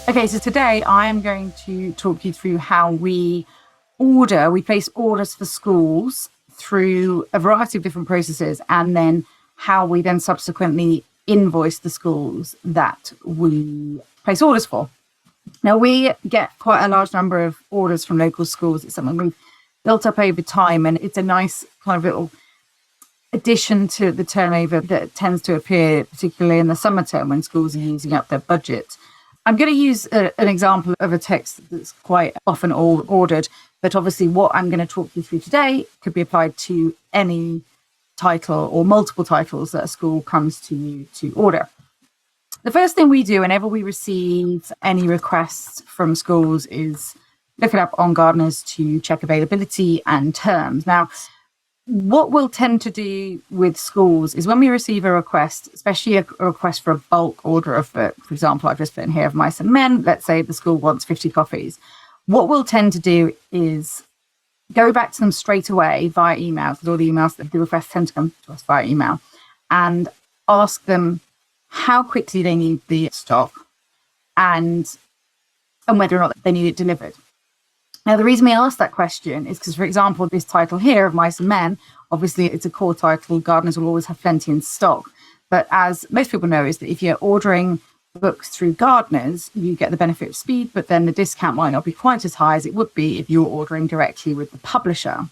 Okay, so today I am going to talk you through how we place orders for schools through a variety of different processes, and then how we then subsequently invoice the schools that we place orders for. Now, we get quite a large number of orders from local schools. It's something we've built up over time, and it's a nice kind of little addition to the turnover that tends to appear, particularly in the summer term when schools are using up their budget. I'm going to use an example of a text that's quite often ordered, but obviously what I'm going to talk you through today could be applied to any title or multiple titles that a school comes to you to order. The first thing we do whenever we receive any requests from schools is look it up on Gardeners to check availability and terms. Now, what we'll tend to do with schools is when we receive a request, especially a request for a bulk order of, for example, I've just put in here of Mice and Men, let's say the school wants 50 copies. What we'll tend to do is go back to them straight away via email, because all the emails, the requests tend to come to us via email, and ask them how quickly they need the stock and whether or not they need it delivered. Now, the reason we ask that question is because, for example, this title here of Mice and Men, obviously it's a core title. Gardeners will always have plenty in stock. But as most people know, is that if you're ordering books through Gardeners, you get the benefit of speed, but then the discount might not be quite as high as it would be if you were ordering directly with the publisher.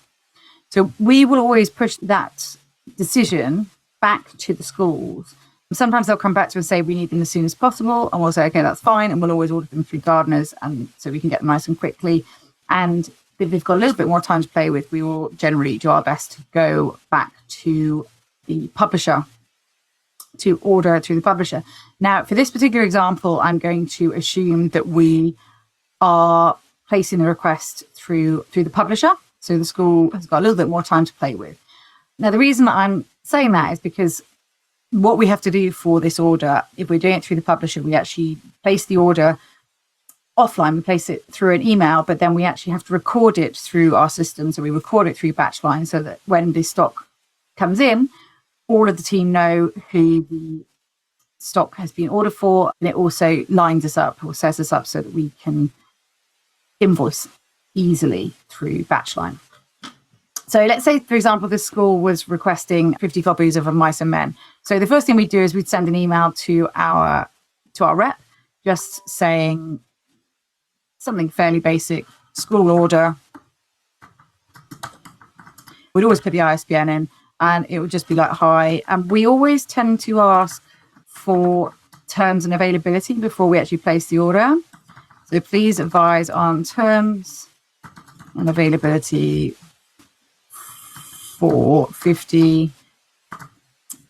So we will always push that decision back to the schools. Sometimes they'll come back to us and say, we need them as soon as possible. And we'll say, okay, that's fine. And we'll always order them through Gardeners, and so we can get them nice and quickly. And if they've got a little bit more time to play with, we will generally do our best to go back to the publisher to order through the publisher. Now, for this particular example, I'm going to assume that we are placing the request through the publisher. So the school has got a little bit more time to play with. Now, the reason that I'm saying that is because what we have to do for this order, if we're doing it through the publisher, we actually place the order offline. We place it through an email, but then we actually have to record it through our system. So we record it through BatchLine so that when the stock comes in, all of the team know who the stock has been ordered for. And it also lines us up or sets us up so that we can invoice easily through BatchLine. So let's say, for example, this school was requesting 50 copies of Mice and Men. So the first thing we'd do is we'd send an email to our rep, just saying something fairly basic, school order. We'd always put the ISBN in, and it would just be like, hi. And we always tend to ask for terms and availability before we actually place the order. So please advise on terms and availability for 50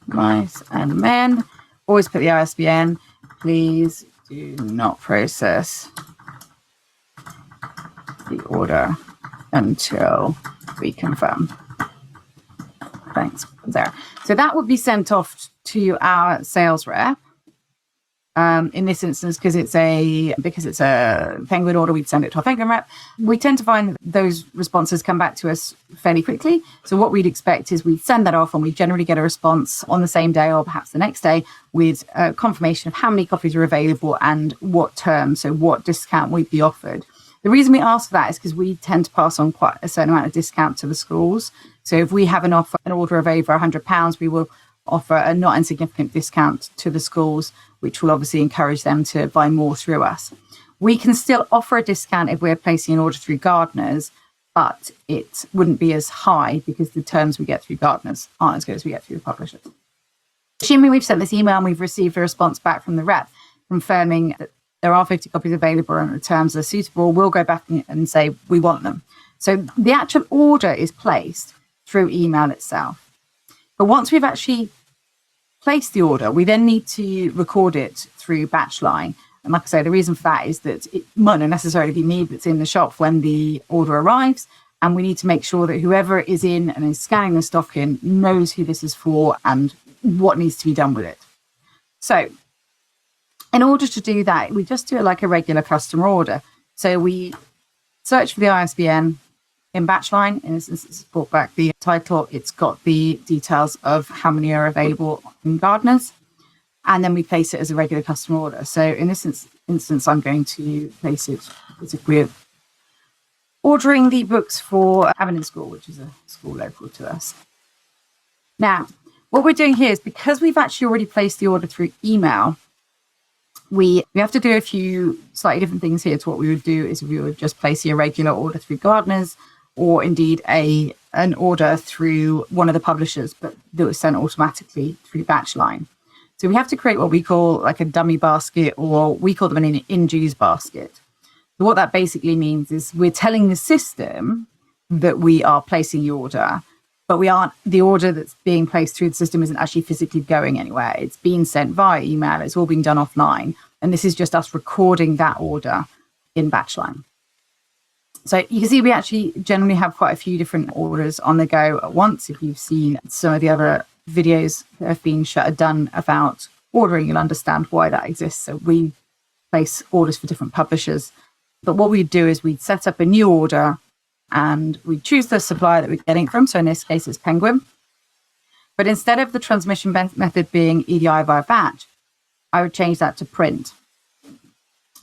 Mice and Men. Always put the ISBN. Please do not process the order until we confirm. Thanks. There. So that would be sent off to our sales rep. In this instance, because it's a Penguin order, we'd send it to our Penguin rep. We tend to find that those responses come back to us fairly quickly. So what we'd expect is we'd send that off, and we generally get a response on the same day or perhaps the next day with a confirmation of how many copies are available and what term, so what discount we'd be offered. The reason we ask for that is because we tend to pass on quite a certain amount of discount to the schools. So if we have an order of over £100, we will offer a not insignificant discount to the schools, which will obviously encourage them to buy more through us. We can still offer a discount if we're placing an order through Gardeners, but it wouldn't be as high because the terms we get through Gardeners aren't as good as we get through the publishers. Assuming we've sent this email and we've received a response back from the rep confirming that there are 50 copies available and the terms are suitable, we'll go back and say we want them. So the actual order is placed through email itself. But once we've actually placed the order, we then need to record it through BatchLine. And like I say, the reason for that is that it might not necessarily be me that's in the shop when the order arrives. And we need to make sure that whoever is in and is scanning the stock in knows who this is for and what needs to be done with it. So in order to do that, we just do it like a regular customer order. So we search for the ISBN in BatchLine. In this instance, it's brought back the title. It's got the details of how many are available in Gardeners. and then we place it as a regular customer order. So in this instance, I'm going to place it as if we're ordering the books for Aberdeen School, which is a school local to us. Now, what we're doing here is, because we've actually already placed the order through email, we have to do a few slightly different things here to what we would do is we would just place a regular order through Gardeners, or indeed an order through one of the publishers, but that was sent automatically through BatchLine. So we have to create what we call like a dummy basket, or we call them an in-use basket. So what that basically means is we're telling the system that we are placing the order, but the order that's being placed through the system isn't actually physically going anywhere. It's being sent via email. It's all being done offline. And this is just us recording that order in BatchLine. So you can see we actually generally have quite a few different orders on the go at once. If you've seen some of the other videos that have been done about ordering, you'll understand why that exists. So we place orders for different publishers. But what we'd do is we'd set up a new order and we'd choose the supplier that we're getting from. So in this case, it's Penguin. But instead of the transmission method being EDI via batch, I would change that to print.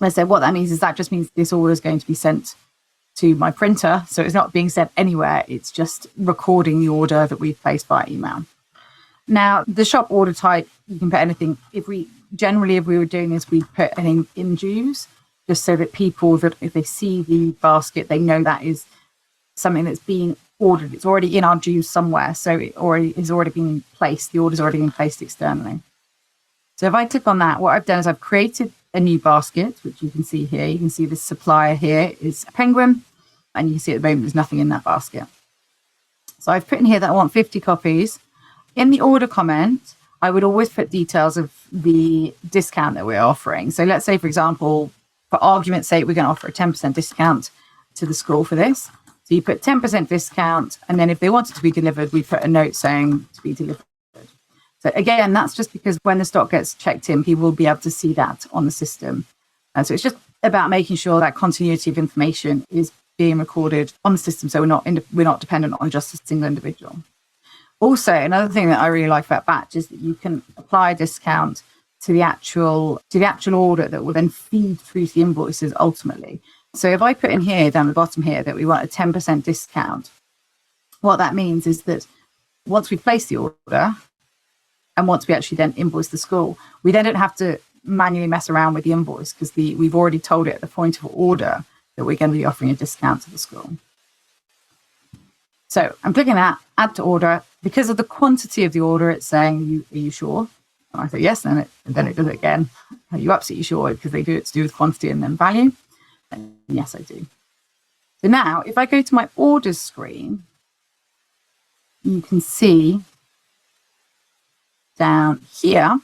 And so what that means is that just means this order is going to be sent to my printer. So it's not being sent anywhere. It's just recording the order that we've placed by email. Now, the shop order type, you can put anything. If we were doing this, we'd put anything in dues, just so that people, that if they see the basket, they know that is something that's being ordered. It's already in our dues somewhere. So it has already been placed. The order's already been placed externally. So if I click on that, what I've done is I've created a new basket, which you can see here. You can see the supplier here is Penguin, and you can see at the moment there's nothing in that basket. So I've put in here that I want 50 copies. In the order comment, I would always put details of the discount that we're offering. So let's say, for example, for argument's sake, we're going to offer a 10% discount to the school for this. So you put 10% discount, and then if they want it to be delivered, we put a note saying to be delivered. So again, that's just because when the stock gets checked in, people will be able to see that on the system. And so it's just about making sure that continuity of information is being recorded on the system, so we're not dependent on just a single individual. Also, another thing that I really like about Batch is that you can apply a discount to the actual order that will then feed through to the invoices ultimately. So if I put in here, down the bottom here, that we want a 10% discount, what that means is that once we place the order, and once we actually then invoice the school, we then don't have to manually mess around with the invoice, because we've already told it at the point of order that we're going to be offering a discount to the school. So I'm clicking that, add to order. Because of the quantity of the order, it's saying, are you sure? And I say yes, and then it does it again. Are you absolutely sure? Because they do it to do with quantity and then value. And yes, I do. So now, if I go to my orders screen, you can see down here,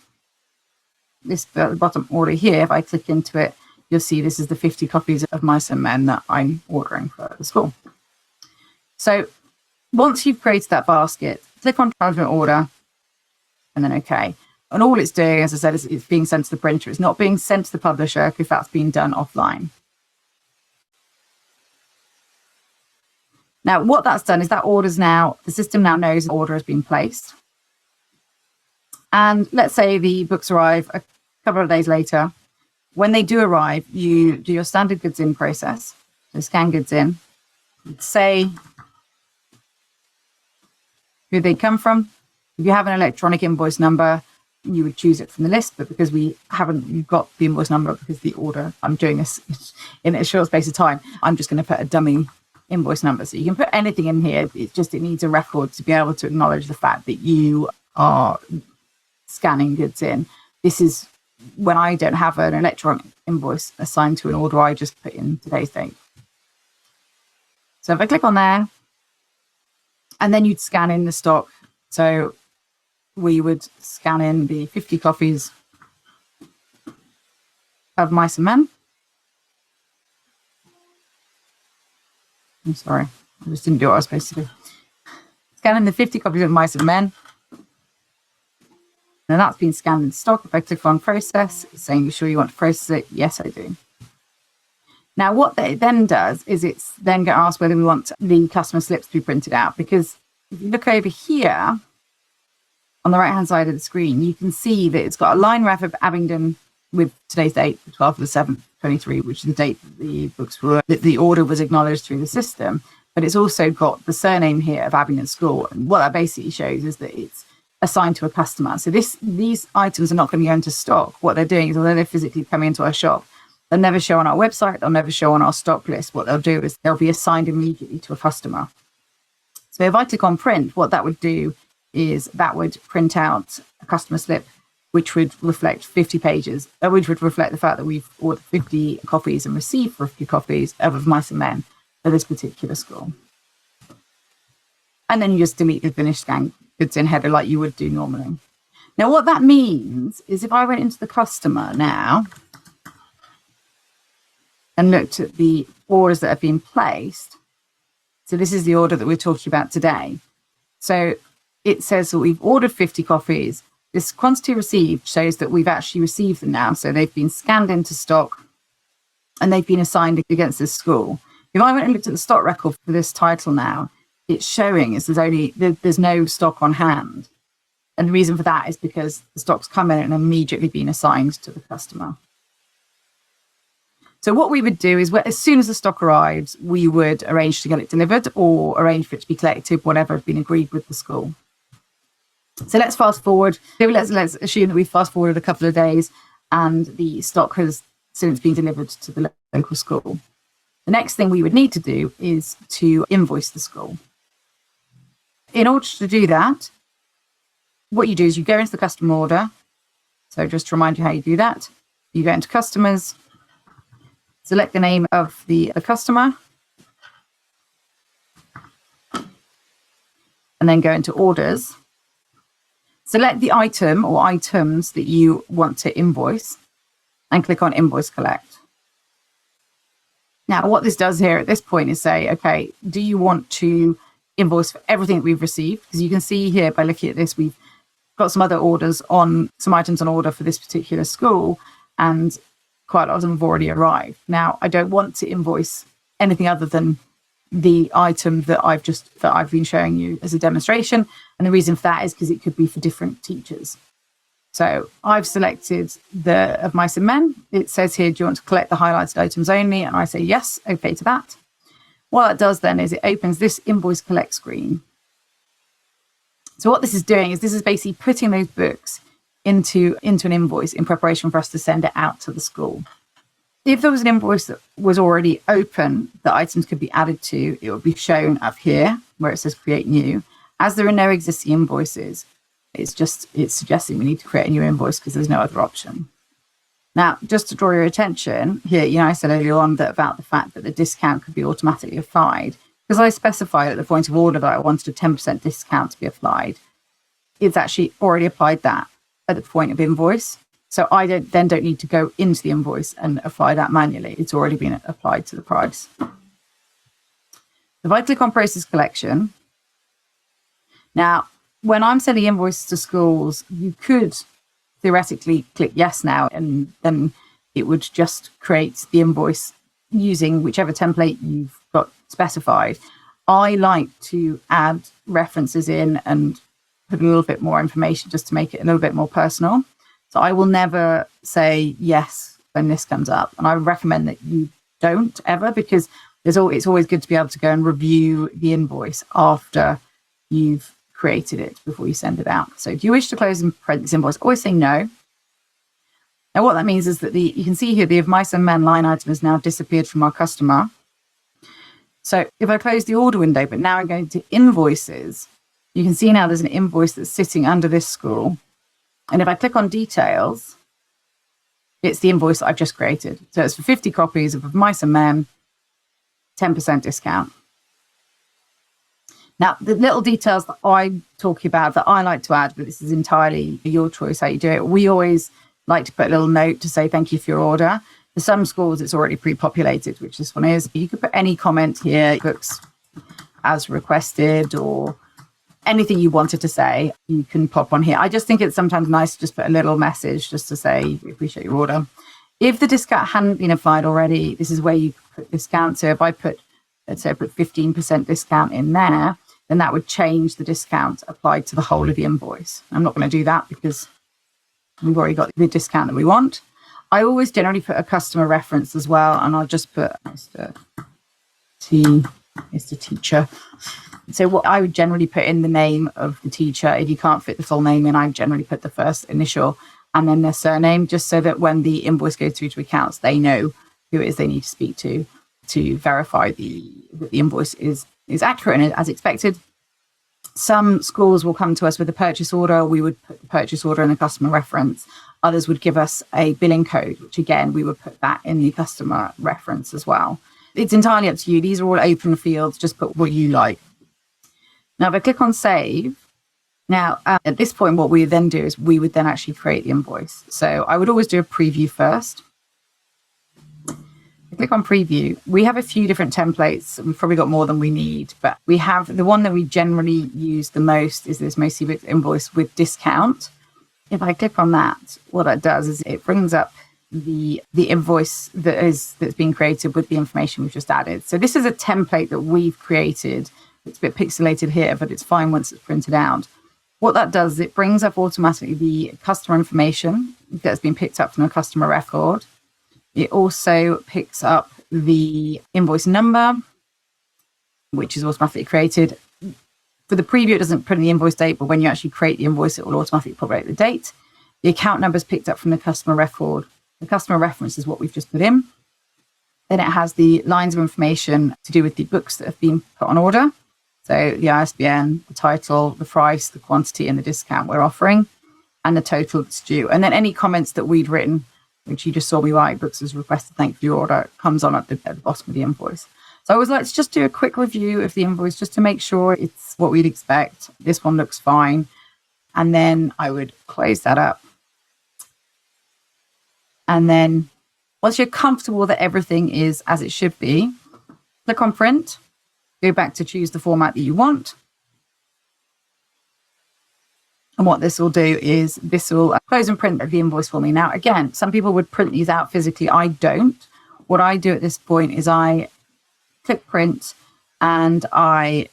this bottom order here, if I click into it, you'll see this is the 50 copies of Mice and Men that I'm ordering for the school. So once you've created that basket, click on transmit order and then OK. And all it's doing, as I said, is it's being sent to the printer. It's not being sent to the publisher, because that's being done offline. Now, what that's done is the system now knows the order has been placed. And let's say the books arrive a couple of days later. When they do arrive, you do your standard goods in process. So scan goods in. Say who they come from. If you have an electronic invoice number, you would choose it from the list. But because you've got the invoice number, because the order, I'm doing this in a short space of time, I'm just going to put a dummy invoice number. So you can put anything in here. It needs a record to be able to acknowledge the fact that you are scanning goods in. This is when I don't have an electronic invoice assigned to an order, I just put in today's date. So if I click on there, and then you'd scan in the stock. So we would scan in the 50 copies of Mice and Men. I'm sorry, I just didn't do what I was supposed to do. Scan in the 50 copies of Mice and Men. Now that's been scanned in stock. If I click on process, it's saying, you sure you want to process it? Yes, I do. Now, what it then does is it's then going to ask whether we want the customer slips to be printed out. Because if you look over here on the right-hand side of the screen, you can see that it's got a line ref of Abingdon with today's date, the 12th of the 7th, 23, which is the date that the order was acknowledged through the system. But it's also got the surname here of Abingdon School. And what that basically shows is that it's assigned to a customer. So these items are not going to go into stock. What they're doing is, although they're physically coming into our shop, they'll never show on our website, they'll never show on our stock list. What they'll do is they'll be assigned immediately to a customer. So if I click on print, what that would do is that would print out a customer slip, which would reflect 50 pages, which would reflect the fact that we've ordered 50 copies and received 50 copies of Mice and Men for this particular school. And then you just delete the finished scan goods in header like you would do normally. Now, what that means is if I went into the customer now and looked at the orders that have been placed, so this is the order that we're talking about today. So it says that we've ordered 50 copies. This quantity received shows that we've actually received them now. So they've been scanned into stock and they've been assigned against this school. If I went and looked at the stock record for this title now, it's showing is there's no stock on hand. And the reason for that is because the stock's come in and immediately been assigned to the customer. So what we would do is as soon as the stock arrives, we would arrange to get it delivered or arrange for it to be collected, whatever had been agreed with the school. So let's fast forward. Let's assume that we fast forwarded a couple of days and the stock has since been delivered to the local school. The next thing we would need to do is to invoice the school. In order to do that, what you do is you go into the custom order. So just to remind you how you do that, you go into customers, select the name of the customer, and then go into orders. Select the item or items that you want to invoice and click on Invoice Collect. Now, what this does here at this point is say, okay, do you want to invoice for everything that we've received? Because you can see here by looking at this, we've got some other orders on, some items on order for this particular school, and quite a lot of them have already arrived. Now, I don't want to invoice anything other than the item that I've been showing you as a demonstration. And the reason for that is because it could be for different teachers. So I've selected the of Mice and Men. It says here, do you want to collect the highlighted items only? And I say yes, okay to that. What it does then is it opens this invoice collect screen. So what this is doing is this is basically putting those books into an invoice in preparation for us to send it out to the school. If there was an invoice that was already open that items could be added to, it would be shown up here where it says create new. As there are no existing invoices, it's suggesting we need to create a new invoice because there's no other option. Now, just to draw your attention here, I said earlier on about the fact that the discount could be automatically applied. Because I specified at the point of order that I wanted a 10% discount to be applied, it's actually already applied that at the point of invoice. So I don't need to go into the invoice and apply that manually. It's already been applied to the price. If I click on Process Collection, now, when I'm sending invoices to schools, you could theoretically click yes now, and then it would just create the invoice using whichever template you've got specified. I like to add references in and put a little bit more information just to make it a little bit more personal. So I will never say yes when this comes up. And I would recommend that you don't ever, because it's always good to be able to go and review the invoice after you've created it before you send it out. So if you wish to close and print this invoice, always say no. Now what that means is that you can see here the of Mice and Men line item has now disappeared from our customer. So if I close the order window, but now I'm going to invoices, you can see now there's an invoice that's sitting under this school. And if I click on details, it's the invoice that I've just created. So it's for 50 copies of Mice and Men, 10% discount. Now, the little details that I'm talking about that I like to add, but this is entirely your choice how you do it. We always like to put a little note to say thank you for your order. For some schools, it's already pre-populated, which this one is. You could put any comment here, books as requested, or anything you wanted to say, you can pop on here. I just think it's sometimes nice to just put a little message just to say we appreciate your order. If the discount hadn't been applied already, this is where you put discount. So if I put, let's say I put 15% discount in there, then that would change the discount applied to the whole of the invoice. I'm not going to do that because we've already got the discount that we want. I always generally put a customer reference as well, and I'll just put Mr. Teacher. So what I would generally put in the name of the teacher, if you can't fit the full name in, I generally put the first initial and then their surname, just so that when the invoice goes through to accounts, they know who it is they need to speak to verify that the invoice is accurate and as expected. Some schools will come to us with a purchase order. We would put the purchase order in the customer reference. Others would give us a billing code, which again, we would put that in the customer reference as well. It's entirely up to you. These are all open fields. Just put what you like. Now, if I click on save, now at this point, what we would then do is we would then actually create the invoice. So I would always do a preview first. I click on preview. We have a few different templates. We've probably got more than we need, but we have the one that we generally use the most is this Mostly Booked invoice with discount. If I click on that, what that does is it brings up the invoice that's been created with the information we've just added. So this is a template that we've created. It's a bit pixelated here, but it's fine once it's printed out. What that does is it brings up automatically the customer information that's been picked up from a customer record. It also picks up the invoice number, which is automatically created. For the preview, it doesn't print the invoice date, but when you actually create the invoice, it will automatically populate the date. The account number is picked up from the customer record. The customer reference is what we've just put in. Then it has the lines of information to do with the books that have been put on order. So the ISBN, the title, the price, the quantity, and the discount we're offering, and the total that's due. And then any comments that we'd written, which you just saw me write, books as requested, thank you for your order, comes on at the bottom of the invoice. So I was like, let's just do a quick review of the invoice just to make sure it's what we'd expect. This one looks fine. And then I would close that up. And then once you're comfortable that everything is as it should be, click on print, go back to choose the format that you want. And what this will do is this will close and print the invoice for me. Now, again, some people would print these out physically. I don't. What I do at this point is I click print and I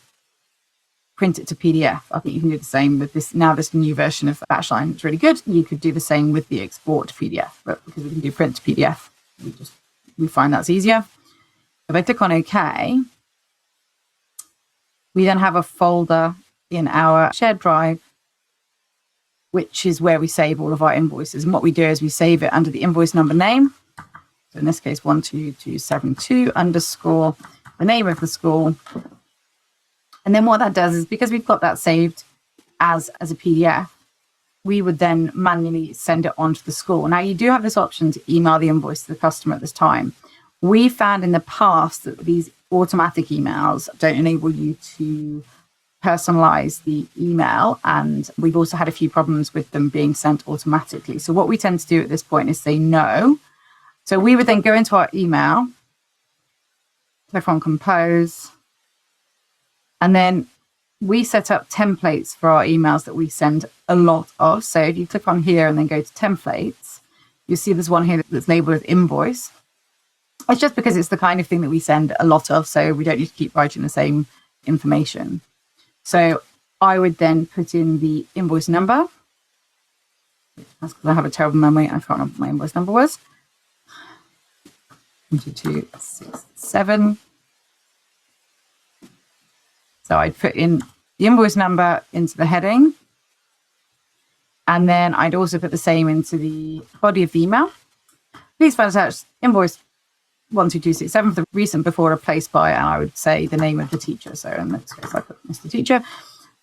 print it to PDF. I think you can do the same with this. Now, this new version of BatchLine is really good. You could do the same with the export to PDF, but because we can do print to PDF, we find that's easier. If I click on OK, we then have a folder in our shared drive, which is where we save all of our invoices. And what we do is we save it under the invoice number name. So in this case, 12272 _ the name of the school. And then what that does is because we've got that saved as a PDF, we would then manually send it on to the school. Now, you do have this option to email the invoice to the customer at this time. We found in the past that these automatic emails don't enable you to personalize the email, and we've also had a few problems with them being sent automatically. So what we tend to do at this point is say no. So we would then go into our email, click on compose, and then we set up templates for our emails that we send a lot of. So if you click on here and then go to templates, you see there's one here that's labeled as invoice. It's just because it's the kind of thing that we send a lot of, so we don't need to keep writing the same information. So I would then put in the invoice number. That's because I have a terrible memory. I can't remember what my invoice number was. 2267. So I'd put in the invoice number into the heading. And then I'd also put the same into the body of the email. Please find attached invoice 12267 for the recent before replaced by, and I would say the name of the teacher. So in this case, I put Mr. Teacher.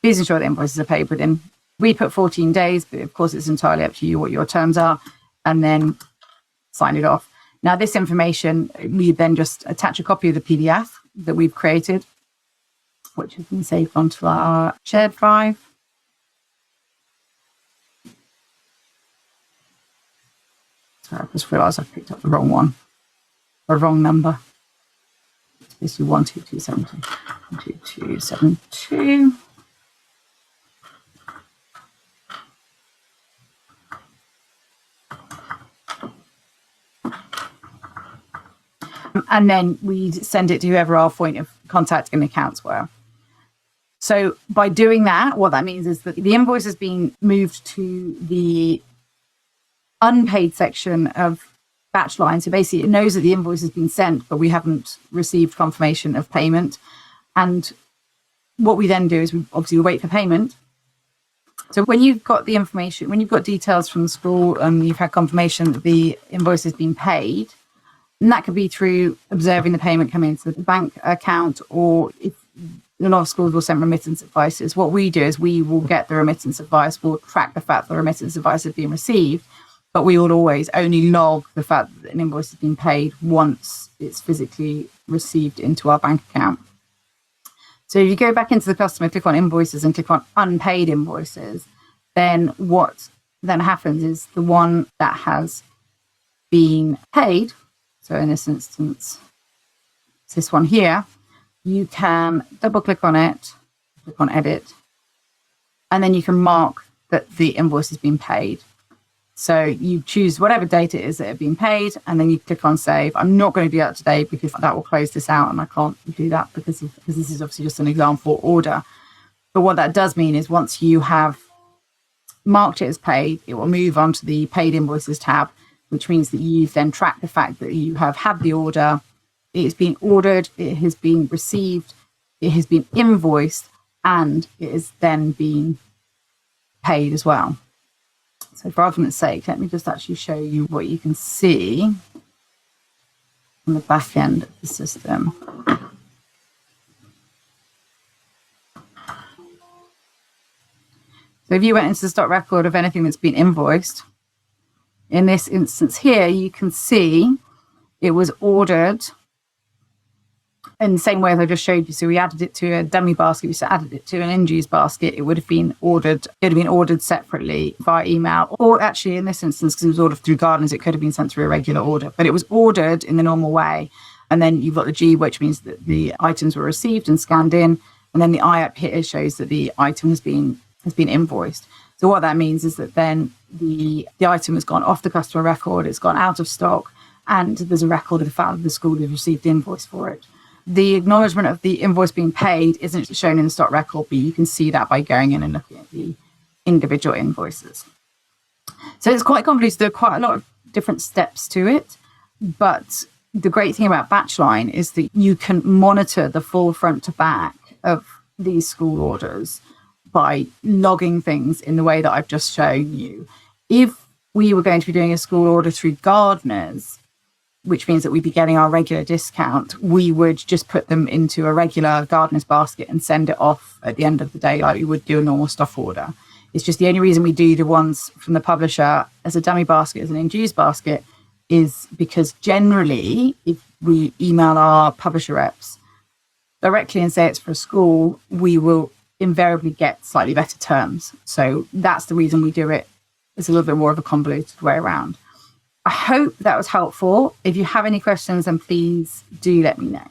Please ensure the invoices are paid within. We put 14 days, but of course it's entirely up to you what your terms are, and then sign it off. Now, this information, we then just attach a copy of the PDF that we've created, which has been saved onto our shared drive. Sorry, I just realised I picked up the wrong one. A wrong number. It's basically 12272. 12272. And then we send it to whoever our point of contact and accounts were. So by doing that, what that means is that the invoice has been moved to the unpaid section of BatchLine. So basically, it knows that the invoice has been sent, but we haven't received confirmation of payment. And what we then do is we wait for payment. So when you've got the information, when you've got details from the school and you've had confirmation that the invoice has been paid, and that could be through observing the payment come into the bank account, or if a lot of schools will send remittance advices. What we do is we will get the remittance advice, we'll track the fact that the remittance advice has been received, but we will always only log the fact that an invoice has been paid once it's physically received into our bank account. So if you go back into the customer, click on invoices and click on unpaid invoices, then what then happens is the one that has been paid, so in this instance, it's this one here, you can double click on it, click on edit, and then you can mark that the invoice has been paid. So you choose whatever date it is that have been paid, and then you click on save. I'm not going to do that today because that will close this out, and I can't do that because this is obviously just an example order. But what that does mean is once you have marked it as paid, it will move on to the paid invoices tab, which means that you've then tracked the fact that you have had the order, it has been ordered, it has been received, it has been invoiced, and it has then been paid as well. So for argument's sake, let me just actually show you what you can see on the back end of the system. So if you went into the stock record of anything that's been invoiced, in this instance here, you can see it was ordered in the same way as I just showed you. So we added it to a dummy basket. We added it to an end-use basket. It would have been ordered. It would have been ordered separately via email, or actually in this instance, because it was ordered through Gardeners, it could have been sent through a regular order. But it was ordered in the normal way. And then you've got the G, which means that the items were received and scanned in. And then the I up here shows that the item has been invoiced. So what that means is that then the item has gone off the customer record. It's gone out of stock, and there's a record of the fact that the school has received the invoice for it. The acknowledgement of the invoice being paid isn't shown in the stock record, but you can see that by going in and looking at the individual invoices. So it's quite convoluted. There are quite a lot of different steps to it, but the great thing about BatchLine is that you can monitor the full front to back of these school orders by logging things in the way that I've just shown you. If we were going to be doing a school order through Gardeners, which means that we'd be getting our regular discount, we would just put them into a regular Gardeners basket and send it off at the end of the day like we would do a normal stuff order. It's just the only reason we do the ones from the publisher as a dummy basket, as an end-use basket, is because generally, if we email our publisher reps directly and say it's for a school, we will invariably get slightly better terms. So that's the reason we do it. It's a little bit more of a convoluted way around. I hope that was helpful. If you have any questions, then please do let me know.